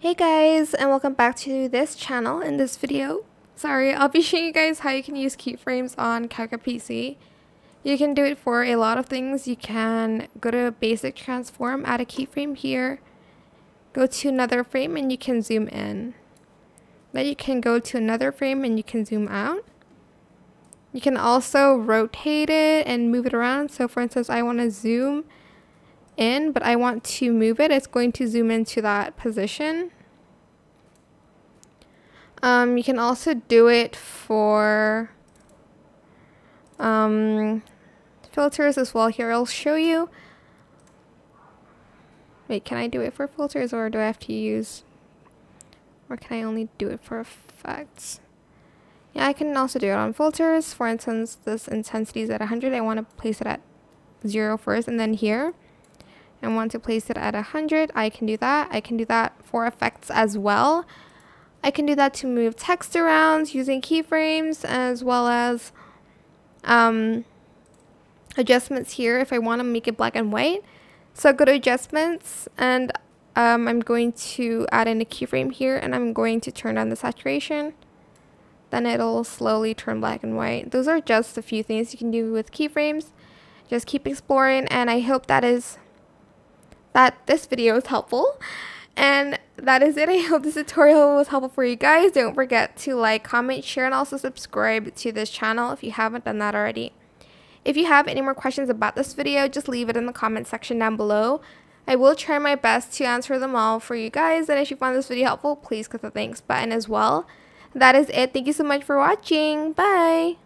Hey guys, and welcome back to this channel. In this video, I'll be showing you guys how you can use keyframes on CapCut PC. You can do it for a lot of things. You can go to basic transform, add a keyframe here, go to another frame and you can zoom in. Then you can go to another frame and you can zoom out. You can also rotate it and move it around. So for instance, I want to zoom in, but I want to move it. It's going to zoom into that position. You can also do it for filters as well. Here I'll show you. Wait, can I do it for filters, or do I have to use, or can I only do it for effects? Yeah, I can also do it on filters. For instance, this intensity is at 100. I want to place it at 0 first, and then here I want to place it at 100. I can do that. I can do that for effects as well. I can do that to move text around using keyframes, as well as adjustments here if I want to make it black and white. So go to adjustments, and I'm going to add in a keyframe here, and I'm going to turn on the saturation. Then it'll slowly turn black and white. Those are just a few things you can do with keyframes. Just keep exploring, and I hope that this video is helpful. And that is it. I hope this tutorial was helpful for you guys. Don't forget to like, comment, share, and also subscribe to this channel if you haven't done that already. If you have any more questions about this video, just leave it in the comment section down below. I will try my best to answer them all for you guys. And if you found this video helpful, please click the thanks button as well. That is it. Thank you so much for watching. Bye!